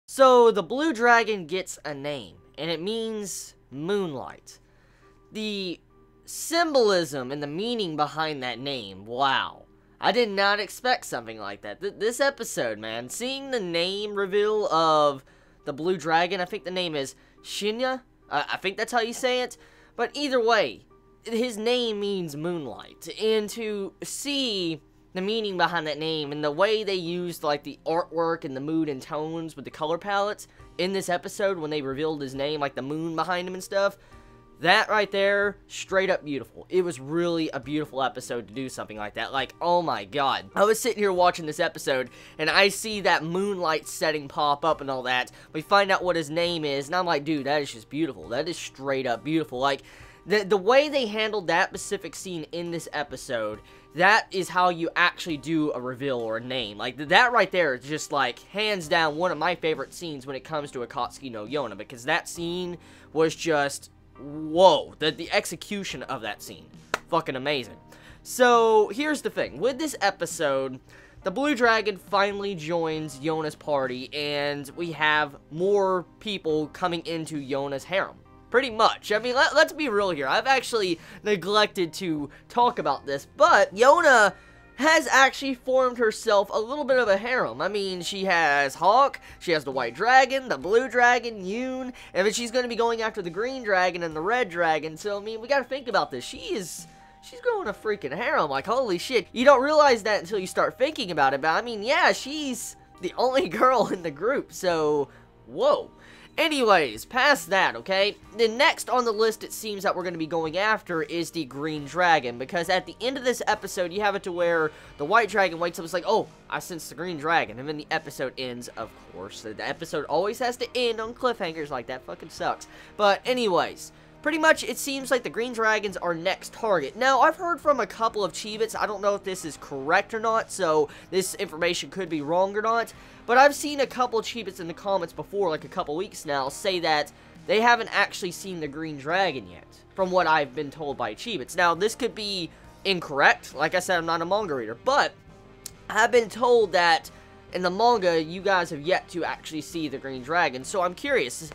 So, the blue dragon gets a name, and it means moonlight. The symbolism and the meaning behind that name, wow. I did not expect something like that. This episode, man, seeing the name reveal of the blue dragon, I think the name is Shinya. I think that's how you say it. But either way, his name means moonlight. And to see the meaning behind that name and the way they used like the artwork and the mood and tones with the color palettes in this episode when they revealed his name, like the moon behind him and stuff, that right there, straight up beautiful. It was really a beautiful episode to do something like that. Like, oh my god. I was sitting here watching this episode, and I see that moonlight setting pop up and all that. We find out what his name is, and I'm like, dude, that is just beautiful. That is straight up beautiful. Like, the way they handled that specific scene in this episode, that is how you actually do a reveal or a name. Like, that right there is just, like, hands down one of my favorite scenes when it comes to Akatsuki no Yona, because that scene was just, whoa. The execution of that scene, fucking amazing. So, here's the thing. With this episode, the blue dragon finally joins Yona's party, and we have more people coming into Yona's harem. Pretty much. I mean, let's be real here. I've actually neglected to talk about this, but Yona has actually formed herself a little bit of a harem. I mean, she has Hawk, she has the white dragon, the blue dragon, Yoon, and then she's going to be going after the green dragon and the red dragon. So, I mean, we got to think about this. She's growing a freaking harem. Like, holy shit. You don't realize that until you start thinking about it, but I mean, yeah, she's the only girl in the group, so, whoa. Anyways, past that, okay? The next on the list it seems that we're going to be going after is the green dragon, because at the end of this episode, you have it to where the white dragon wakes up and is like, oh, I sense the green dragon, and then the episode ends, of course. The episode always has to end on cliffhangers, like that fucking sucks. But anyways, pretty much it seems like the green dragon's our next target. Now, I've heard from a couple of Chibits, I don't know if this is correct or not, so this information could be wrong or not, but I've seen a couple of Chibits in the comments before, like a couple weeks now, say that they haven't actually seen the green dragon yet, from what I've been told by Chibits. Now, this could be incorrect. Like I said, I'm not a manga reader, but I've been told that in the manga, you guys have yet to actually see the green dragon, so I'm curious,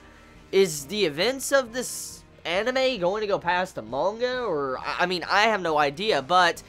is the events of this anime going to go past the manga, or, I mean, I have no idea, but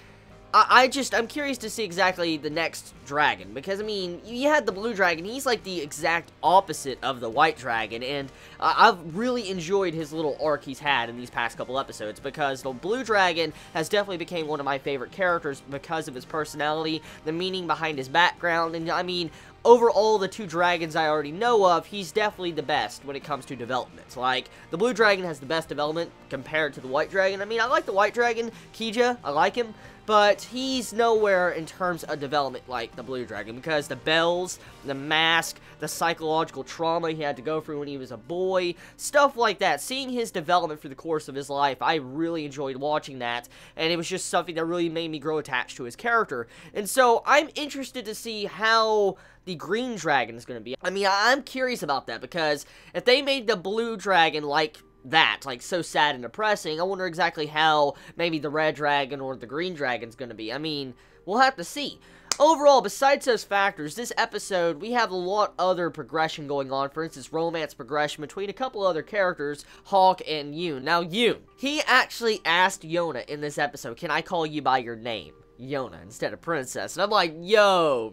I'm curious to see exactly the next dragon, because, I mean, you had the blue dragon, he's like the exact opposite of the white dragon, and I've really enjoyed his little arc he's had in these past couple episodes, because the blue dragon has definitely become one of my favorite characters because of his personality, the meaning behind his background, and, I mean, overall, the two dragons I already know of, he's definitely the best when it comes to development. Like, the blue dragon has the best development compared to the white dragon. I mean, I like the white dragon, Kija, I like him, but he's nowhere in terms of development like the blue dragon, because the bells, the mask, the psychological trauma he had to go through when he was a boy, stuff like that. Seeing his development through the course of his life, I really enjoyed watching that, and it was just something that really made me grow attached to his character. And so, I'm interested to see how the green dragon is going to be. I mean, I'm curious about that, because if they made the blue dragon like that, like so sad and depressing, I wonder exactly how maybe the red dragon or the green dragon's going to be. I mean, we'll have to see. Overall, besides those factors, this episode, we have a lot other progression going on. For instance, romance progression between a couple other characters, Hawk and Yoon. Now, Yoon, he actually asked Yona in this episode, can I call you by your name? Yona instead of princess, and I'm like, yo,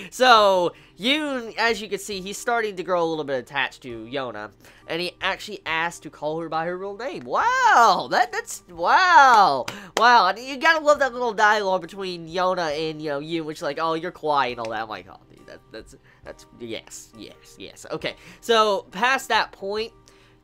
so Yoon, as you can see, he's starting to grow a little bit attached to Yona, and he actually asked to call her by her real name. Wow, that's wow, and you gotta love that little dialogue between Yona and, you know, Yoon, which is like, oh, you're quiet and all that. I'm like, oh, dude, that's yes, okay, so past that point,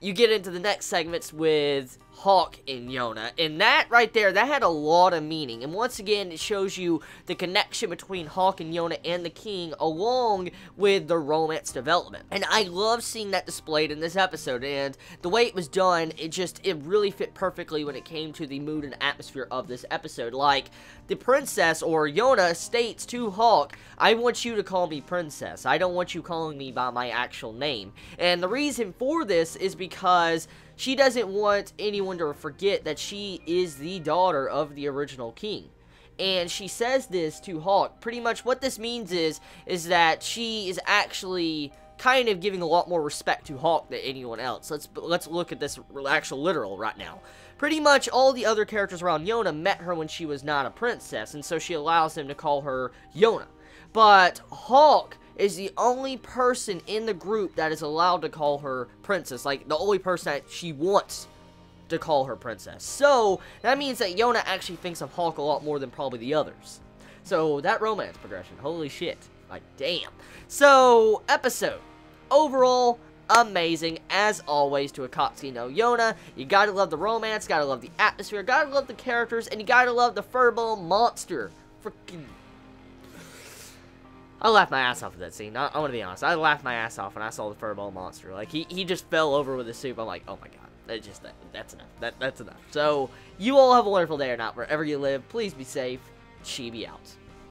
you get into the next segments with Hawk and Yona, and that right there, that had a lot of meaning, and once again, it shows you the connection between Hawk and Yona and the king, along with the romance development, and I love seeing that displayed in this episode, and the way it was done, it really fit perfectly when it came to the mood and atmosphere of this episode. Like, the princess, or Yona, states to Hawk, I want you to call me princess, I don't want you calling me by my actual name, and the reason for this is because she doesn't want anyone to forget that she is the daughter of the original king. And she says this to Hawk. Pretty much what this means is that she is actually kind of giving a lot more respect to Hawk than anyone else. Let's look at this actual literal right now. Pretty much all the other characters around Yona met her when she was not a princess, and so she allows him to call her Yona. But Hawk is the only person in the group that is allowed to call her princess, like the only person that she wants to call her princess. So that means that Yona actually thinks of Hawk a lot more than probably the others. So that romance progression, holy shit, like damn. So episode overall amazing as always to Akatsuki no Yona. You gotta love the romance, gotta love the atmosphere, gotta love the characters, and you gotta love the Furball monster. Freaking, I laughed my ass off at that scene. I want to be honest. I laughed my ass off when I saw the Furball monster. Like he just fell over with the soup. I'm like, oh my god. That's enough. That's enough. So, you all have a wonderful day or not, wherever you live. Please be safe. Chibi out.